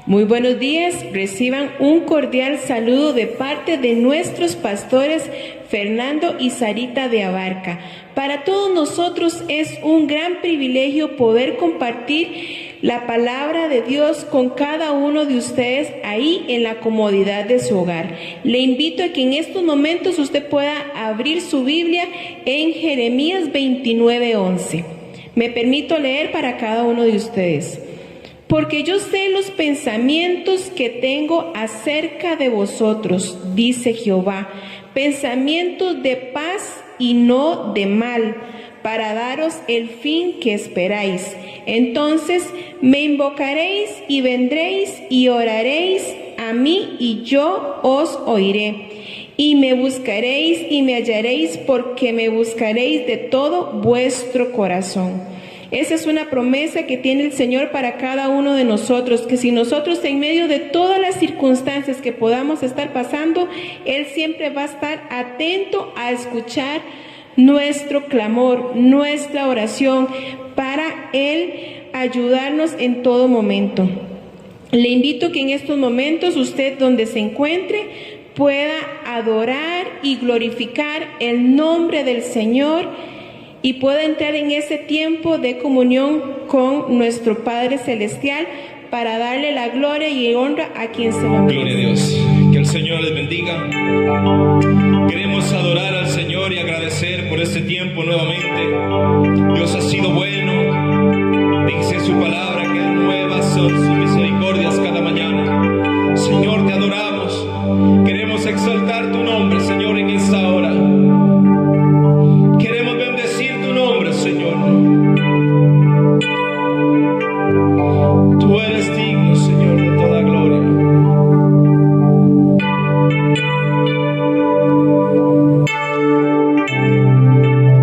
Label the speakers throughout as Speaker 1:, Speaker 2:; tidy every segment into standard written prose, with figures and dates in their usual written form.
Speaker 1: Muy buenos días, reciban un cordial saludo de parte de nuestros pastores Fernando y Sarita de Abarca. Para todos nosotros es un gran privilegio poder compartir la palabra de Dios con cada uno de ustedes ahí en la comodidad de su hogar. Le invito a que en estos momentos usted pueda abrir su Biblia en Jeremías 29:11. Me permito leer para cada uno de ustedes. Porque yo sé los pensamientos que tengo acerca de vosotros, dice Jehová, pensamientos de paz y no de mal, para daros el fin que esperáis. Entonces me invocaréis y vendréis y oraréis a mí y yo os oiré. Y me buscaréis y me hallaréis, porque me buscaréis de todo vuestro corazón. Esa es una promesa que tiene el Señor para cada uno de nosotros, que si nosotros en medio de todas las circunstancias que podamos estar pasando, Él siempre va a estar atento a escuchar nuestro clamor, nuestra oración, para Él ayudarnos en todo momento. Le invito que en estos momentos usted, donde se encuentre, pueda adorar y glorificar el nombre del Señor y pueda entrar en ese tiempo de comunión con nuestro Padre Celestial para darle la gloria y honra a quien se lo merece.
Speaker 2: Gloria a Dios. Que el Señor les bendiga. Queremos adorar al Señor y agradecer por este tiempo nuevamente. Dios ha sido bueno. Dice su palabra que nuevas son sus misericordias cada mañana. Señor, te adoramos. Queremos exaltar tu nombre, Señor, en esta hora. Queremos bendecir tu nombre, Señor. Tú eres digno, Señor, de toda gloria.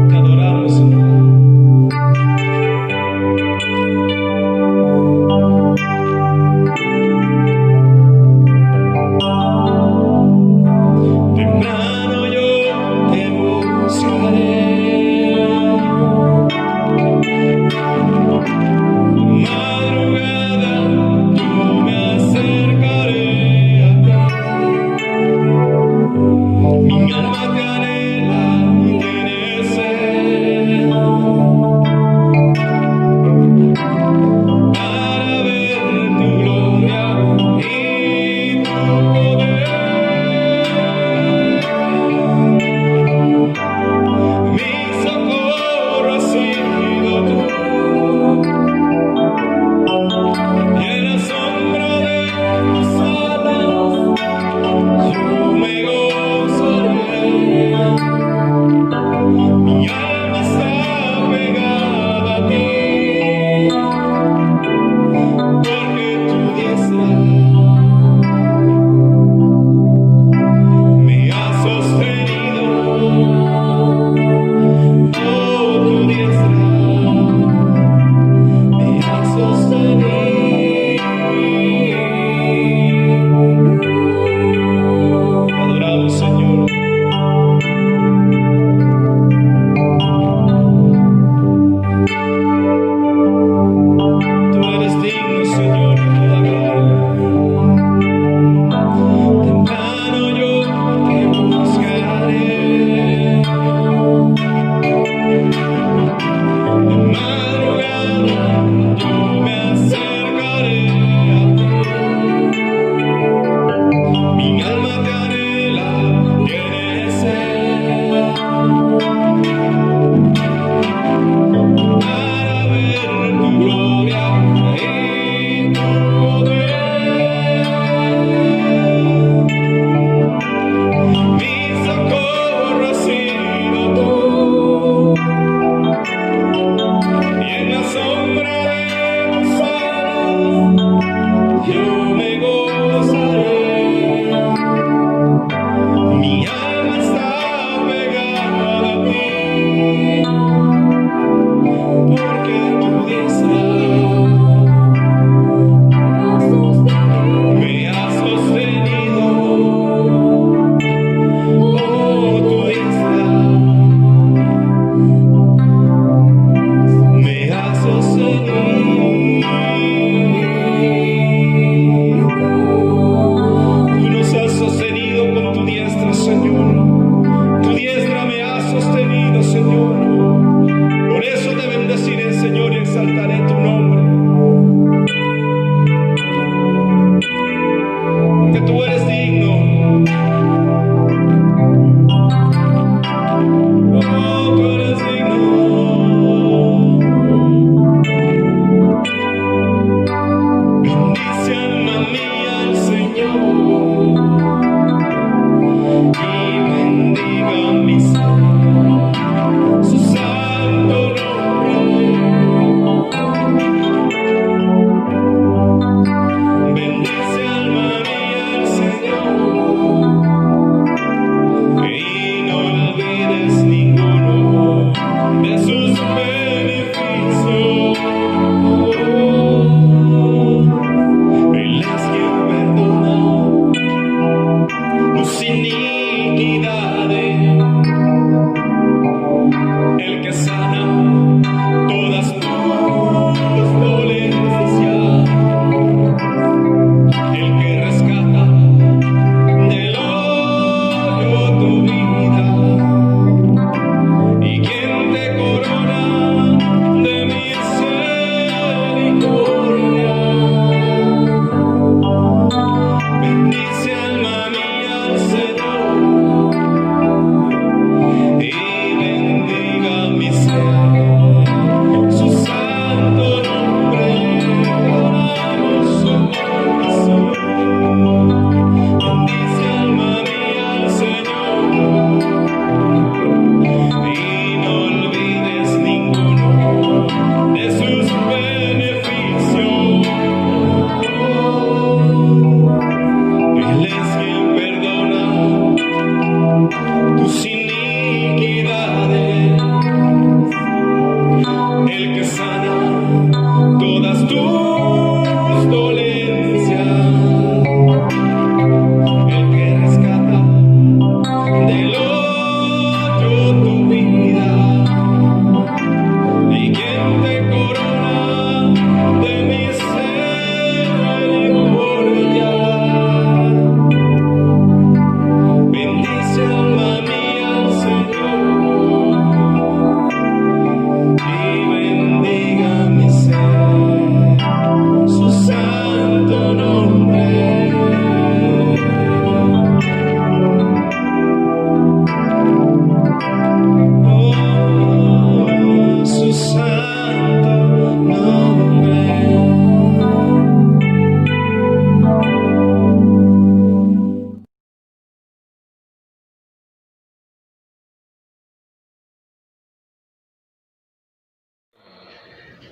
Speaker 2: Te adoramos, Señor.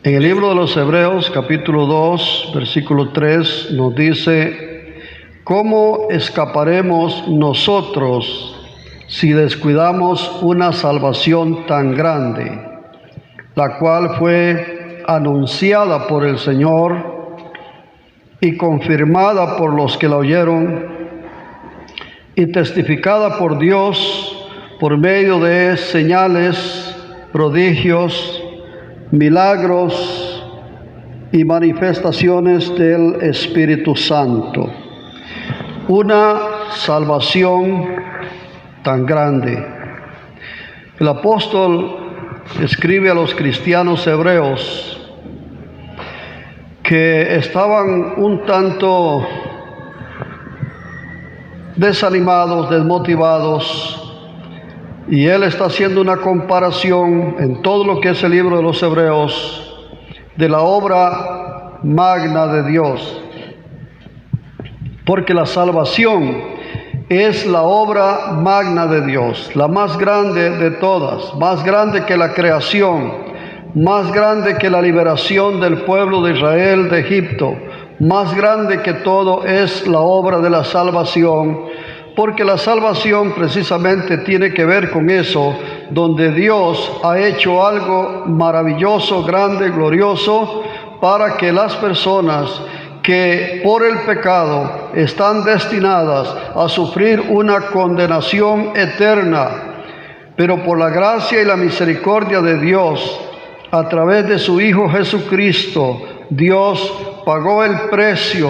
Speaker 3: En el libro de los Hebreos, capítulo 2, versículo 3, nos dice: ¿cómo escaparemos nosotros si descuidamos una salvación tan grande, la cual fue anunciada por el Señor y confirmada por los que la oyeron y testificada por Dios por medio de señales, prodigios, milagros y manifestaciones del Espíritu Santo? Una salvación tan grande. El apóstol escribe a los cristianos hebreos que estaban un tanto desanimados, desmotivados, y él está haciendo una comparación en todo lo que es el libro de los Hebreos de la obra magna de Dios, porque la salvación es la obra magna de Dios, la más grande de todas, más grande que la creación, más grande que la liberación del pueblo de Israel de Egipto, más grande que todo es la obra de la salvación, porque la salvación precisamente tiene que ver con eso, donde Dios ha hecho algo maravilloso, grande, glorioso, para que las personas que por el pecado están destinadas a sufrir una condenación eterna, pero por la gracia y la misericordia de Dios, a través de su Hijo Jesucristo, Dios pagó el precio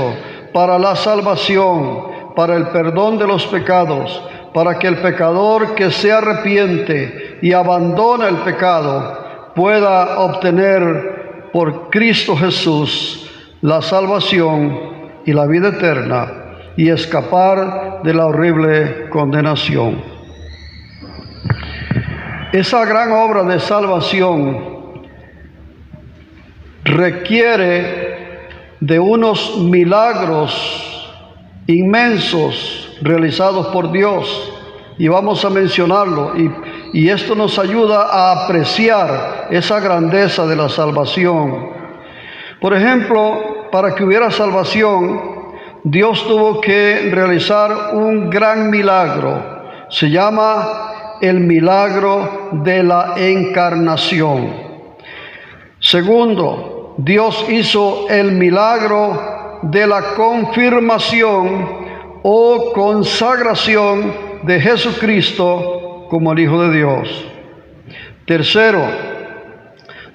Speaker 3: para la salvación, para el perdón de los pecados, para que el pecador que se arrepiente y abandona el pecado pueda obtener por Cristo Jesús la salvación y la vida eterna y escapar de la horrible condenación. Esa gran obra de salvación requiere de unos milagros inmensos realizados por Dios, y vamos a mencionarlo, y esto nos ayuda a apreciar esa grandeza de la salvación. Por ejemplo, para que hubiera salvación, Dios tuvo que realizar un gran milagro. Se llama el milagro de la encarnación. Segundo, Dios hizo el milagro de la confirmación o consagración de Jesucristo como el Hijo de Dios. Tercero,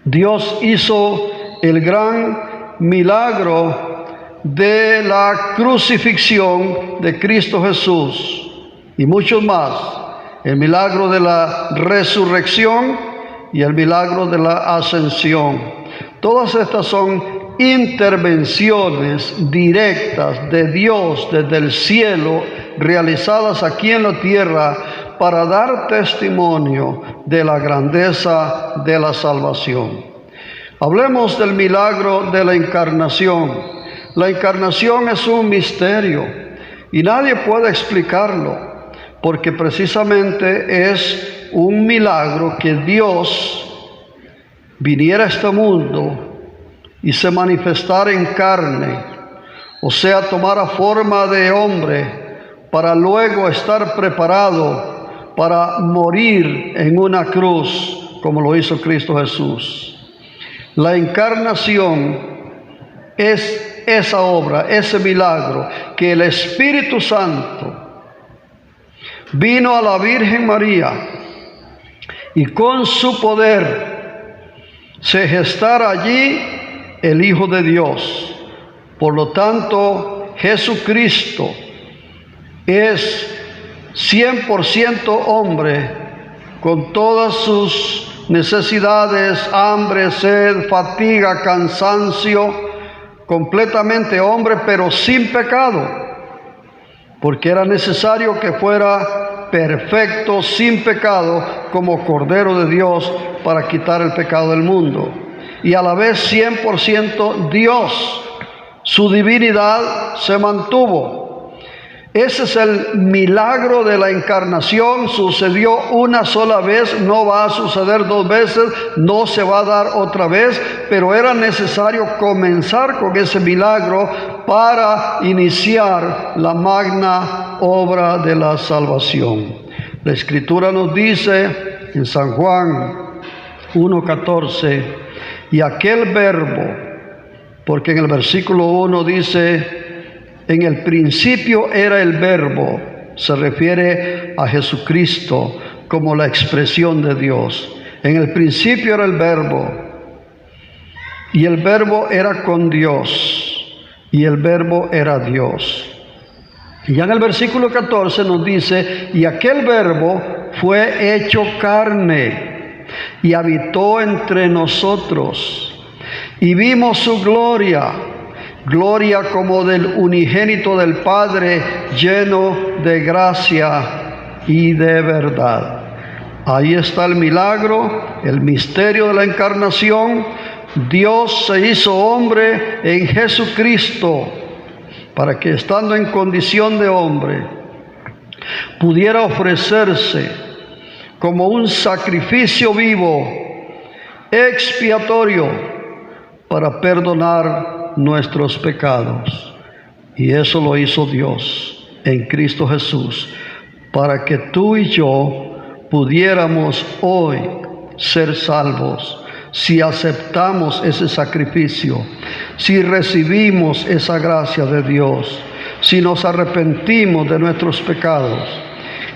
Speaker 3: Dios hizo el gran milagro de la crucifixión de Cristo Jesús y muchos más. El milagro de la resurrección y el milagro de la ascensión. Todas estas son intervenciones directas de Dios desde el cielo, realizadas aquí en la tierra para dar testimonio de la grandeza de la salvación. Hablemos del milagro de la encarnación. La encarnación es un misterio y nadie puede explicarlo, porque precisamente es un milagro que Dios viniera a este mundo y se manifestara en carne, o sea, tomara forma de hombre para luego estar preparado para morir en una cruz, como lo hizo Cristo Jesús. La encarnación es esa obra, ese milagro, que el Espíritu Santo vino a la Virgen María y con su poder se gestara allí el Hijo de Dios. Por lo tanto, Jesucristo es 100% hombre, con todas sus necesidades, hambre, sed, fatiga, cansancio, completamente hombre, pero sin pecado, porque era necesario que fuera perfecto, sin pecado, como Cordero de Dios para quitar el pecado del mundo. Y a la vez 100% Dios, su divinidad se mantuvo. Ese es el milagro de la encarnación. Sucedió una sola vez, no va a suceder dos veces, no se va a dar otra vez, pero era necesario comenzar con ese milagro para iniciar la magna obra de la salvación. La Escritura nos dice en San Juan 1:14, y aquel verbo, porque en el versículo 1 dice, en el principio era el verbo, se refiere a Jesucristo como la expresión de Dios. En el principio era el verbo, y el verbo era con Dios, y el verbo era Dios. Y ya en el versículo 14 nos dice, y aquel verbo fue hecho carne, y habitó entre nosotros, y vimos su gloria, gloria como del unigénito del Padre, lleno de gracia y de verdad. Ahí está el milagro, el misterio de la encarnación. Dios se hizo hombre en Jesucristo, para que estando en condición de hombre, pudiera ofrecerse como un sacrificio vivo, expiatorio, para perdonar nuestros pecados. Y eso lo hizo Dios en Cristo Jesús, para que tú y yo pudiéramos hoy ser salvos, si aceptamos ese sacrificio, si recibimos esa gracia de Dios, si nos arrepentimos de nuestros pecados,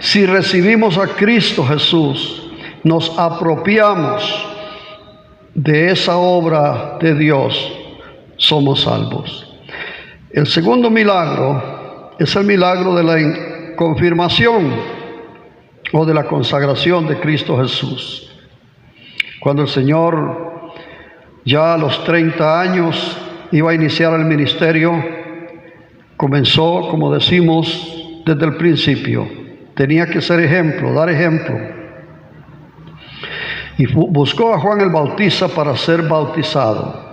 Speaker 3: si recibimos a Cristo Jesús, nos apropiamos de esa obra de Dios, somos salvos. El segundo milagro es el milagro de la confirmación o de la consagración de Cristo Jesús. Cuando el Señor ya a los 30 años iba a iniciar el ministerio, comenzó, como decimos, desde el principio. Tenía que ser ejemplo, dar ejemplo. Y buscó a Juan el Bautista para ser bautizado.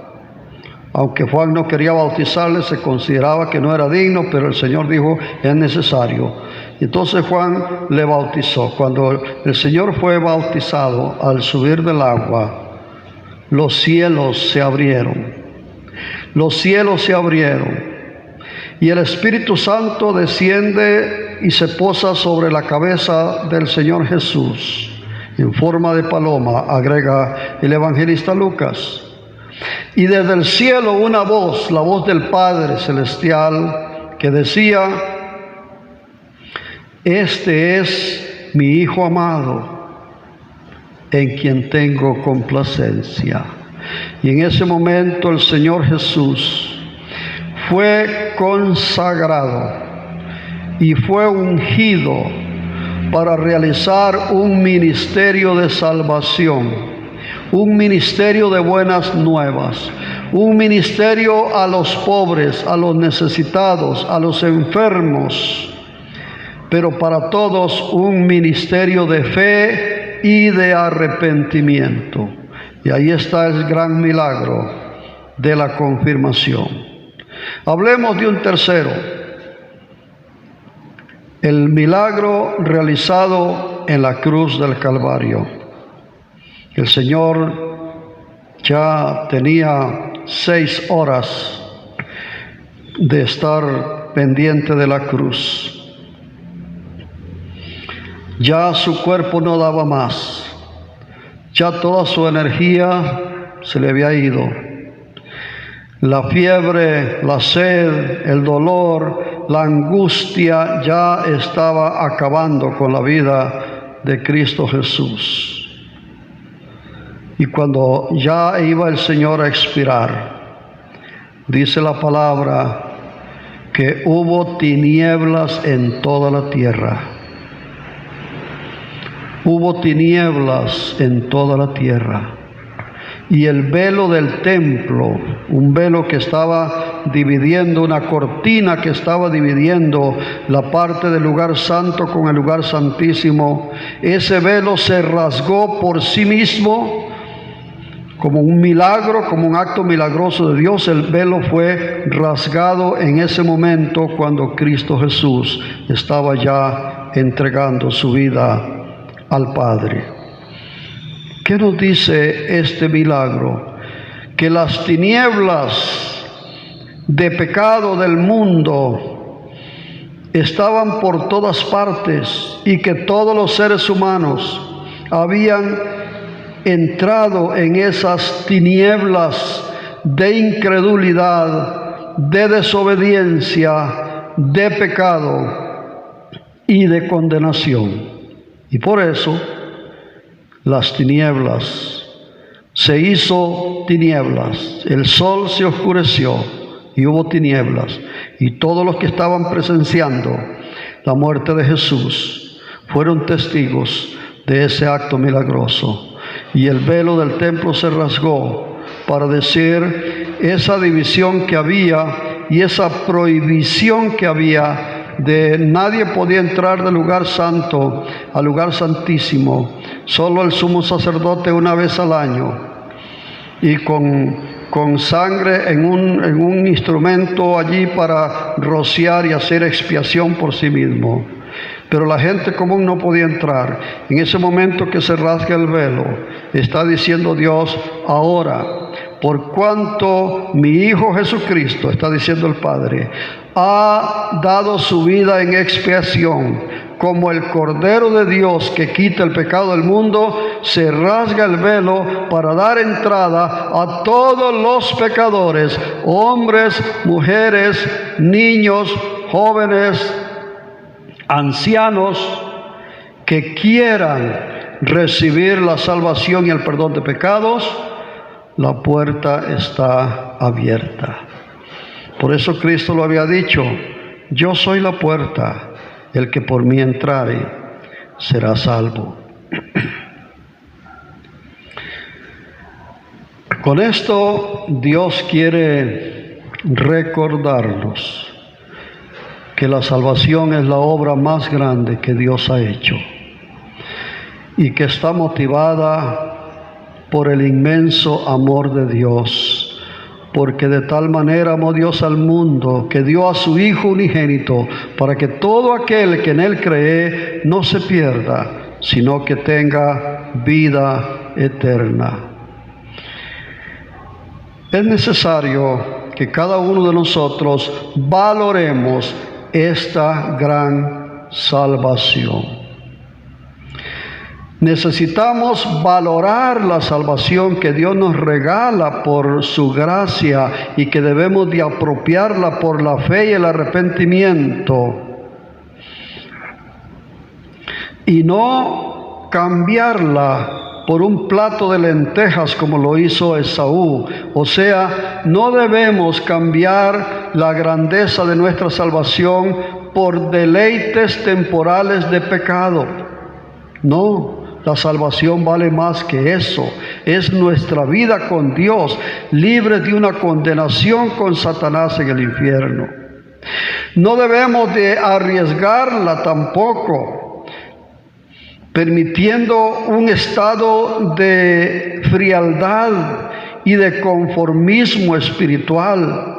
Speaker 3: Aunque Juan no quería bautizarle, se consideraba que no era digno, pero el Señor dijo, es necesario. Entonces Juan le bautizó. Cuando el Señor fue bautizado, al subir del agua, los cielos se abrieron. Los cielos se abrieron. Y el Espíritu Santo desciende y se posa sobre la cabeza del Señor Jesús, en forma de paloma, agrega el evangelista Lucas. Y desde el cielo una voz, la voz del Padre Celestial, que decía, este es mi Hijo amado, en quien tengo complacencia. Y en ese momento el Señor Jesús fue consagrado y fue ungido para realizar un ministerio de salvación, un ministerio de buenas nuevas, un ministerio a los pobres, a los necesitados, a los enfermos, pero para todos un ministerio de fe y de arrepentimiento. Y ahí está el gran milagro de la confirmación. Hablemos de un tercero, el milagro realizado en la cruz del Calvario. El Señor ya tenía 6 horas de estar pendiente de la cruz. Ya su cuerpo no daba más, ya toda su energía se le había ido. La fiebre, la sed, el dolor, la angustia ya estaba acabando con la vida de Cristo Jesús. Y cuando ya iba el Señor a expirar, dice la palabra que hubo tinieblas en toda la tierra. Hubo tinieblas en toda la tierra. Y el velo del templo, un velo que estaba dividiendo, una cortina que estaba dividiendo la parte del lugar santo con el lugar santísimo, ese velo se rasgó por sí mismo como un milagro, como un acto milagroso de Dios. El velo fue rasgado en ese momento cuando Cristo Jesús estaba ya entregando su vida al Padre. ¿Qué nos dice este milagro? Que las tinieblas de pecado del mundo estaban por todas partes y que todos los seres humanos habían entrado en esas tinieblas de incredulidad, de desobediencia, de pecado y de condenación. Y por eso las tinieblas se hizo tinieblas, el sol se oscureció y hubo tinieblas, y todos los que estaban presenciando la muerte de Jesús fueron testigos de ese acto milagroso. Y el velo del templo se rasgó para decir esa división que había y esa prohibición que había de nadie podía entrar del lugar santo al lugar santísimo, solo el sumo sacerdote una vez al año, y con sangre en un instrumento allí para rociar y hacer expiación por sí mismo. Pero la gente común no podía entrar. En ese momento que se rasga el velo, está diciendo Dios: ahora, por cuanto mi Hijo Jesucristo, está diciendo el Padre, ha dado su vida en expiación, como el Cordero de Dios que quita el pecado del mundo, se rasga el velo para dar entrada a todos los pecadores, hombres, mujeres, niños, jóvenes, ancianos, que quieran recibir la salvación y el perdón de pecados. La puerta está abierta. Por eso Cristo lo había dicho: yo soy la puerta, el que por mí entrare será salvo. Con esto Dios quiere recordarnos que la salvación es la obra más grande que Dios ha hecho y que está motivada por el inmenso amor de Dios, porque de tal manera amó Dios al mundo que dio a su Hijo unigénito, para que todo aquel que en Él cree no se pierda, sino que tenga vida eterna. Es necesario que cada uno de nosotros valoremos esta gran salvación. Necesitamos valorar la salvación que Dios nos regala por su gracia y que debemos de apropiarla por la fe y el arrepentimiento, y no cambiarla por un plato de lentejas como lo hizo Esaú. O sea, no debemos cambiar la grandeza de nuestra salvación por deleites temporales de pecado. No, la salvación vale más que eso. Es nuestra vida con Dios, libre de una condenación con Satanás en el infierno. No debemos de arriesgarla tampoco, permitiendo un estado de frialdad y de conformismo espiritual,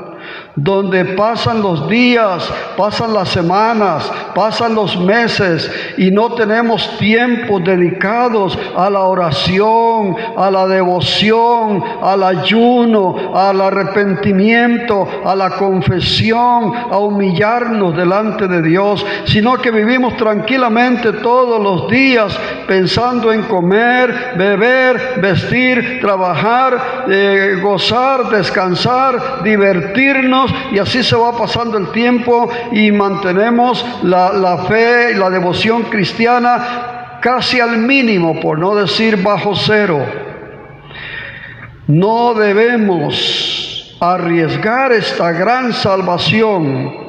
Speaker 3: donde pasan los días, pasan las semanas, pasan los meses y no tenemos tiempos dedicados a la oración, a la devoción, al ayuno, al arrepentimiento, a la confesión, a humillarnos delante de Dios, sino que vivimos tranquilamente todos los días pensando en comer, beber, vestir, trabajar, gozar, descansar, divertirnos, y así se va pasando el tiempo y mantenemos la fe y la devoción cristiana casi al mínimo, por no decir bajo cero. No debemos arriesgar esta gran salvación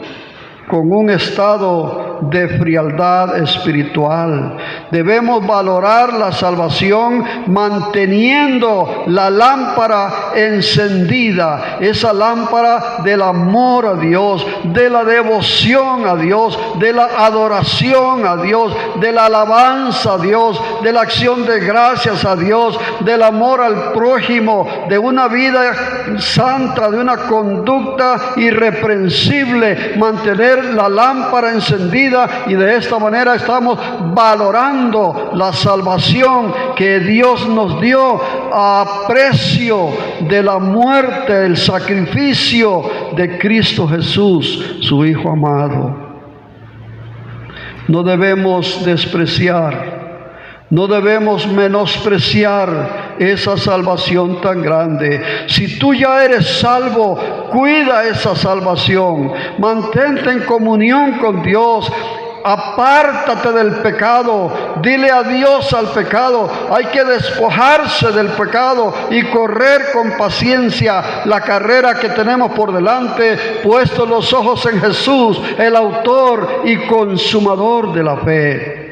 Speaker 3: con un estado de frialdad espiritual. Debemos valorar la salvación manteniendo la lámpara encendida, esa lámpara del amor a Dios, de la devoción a Dios, de la adoración a Dios, de la alabanza a Dios, de la acción de gracias a Dios, del amor al prójimo, de una vida santa, de una conducta irreprensible, mantener la lámpara encendida, y de esta manera estamos valorando la salvación que Dios nos dio a precio de la muerte, el sacrificio de Cristo Jesús, su Hijo amado. No debemos despreciar, no debemos menospreciar esa salvación tan grande. Si tú ya eres salvo, cuida esa salvación. Mantente en comunión con Dios. Apártate del pecado. Dile adiós al pecado. Hay que despojarse del pecado y correr con paciencia la carrera que tenemos por delante, puestos los ojos en Jesús, el autor y consumador de la fe.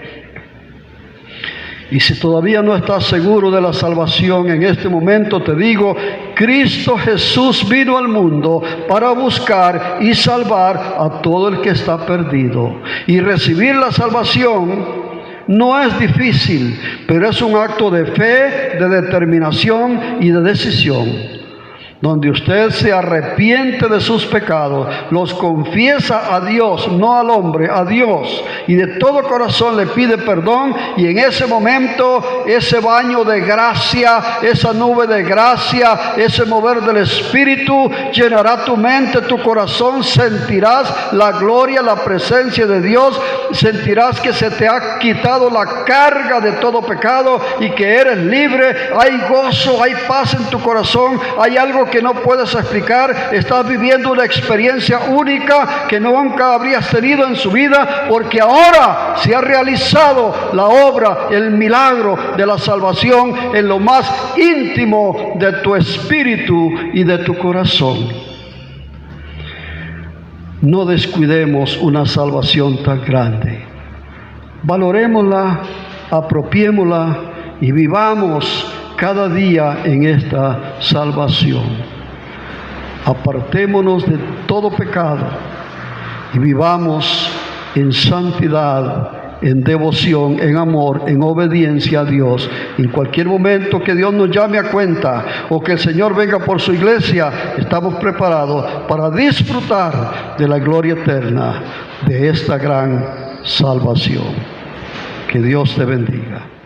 Speaker 3: Y si todavía no estás seguro de la salvación, en este momento te digo, Cristo Jesús vino al mundo para buscar y salvar a todo el que está perdido. Y recibir la salvación no es difícil, pero es un acto de fe, de determinación y de decisión, donde usted se arrepiente de sus pecados, los confiesa a Dios, no al hombre, a Dios, y de todo corazón le pide perdón, y en ese momento ese baño de gracia, esa nube de gracia, ese mover del Espíritu llenará tu mente, tu corazón, sentirás la gloria, la presencia de Dios, sentirás que se te ha quitado la carga de todo pecado y que eres libre. Hay gozo, hay paz en tu corazón, hay algo que no puedes explicar. Estás viviendo una experiencia única que nunca habrías tenido en su vida, porque ahora se ha realizado la obra, el milagro de la salvación en lo más íntimo de tu espíritu y de tu corazón. No descuidemos una salvación tan grande. Valorémosla, apropiémosla y vivamos cada día en esta salvación. Apartémonos de todo pecado y vivamos en santidad, en devoción, en amor, en obediencia a Dios. En cualquier momento que Dios nos llame a cuenta o que el Señor venga por su iglesia, estamos preparados para disfrutar de la gloria eterna de esta gran salvación. Que Dios te bendiga.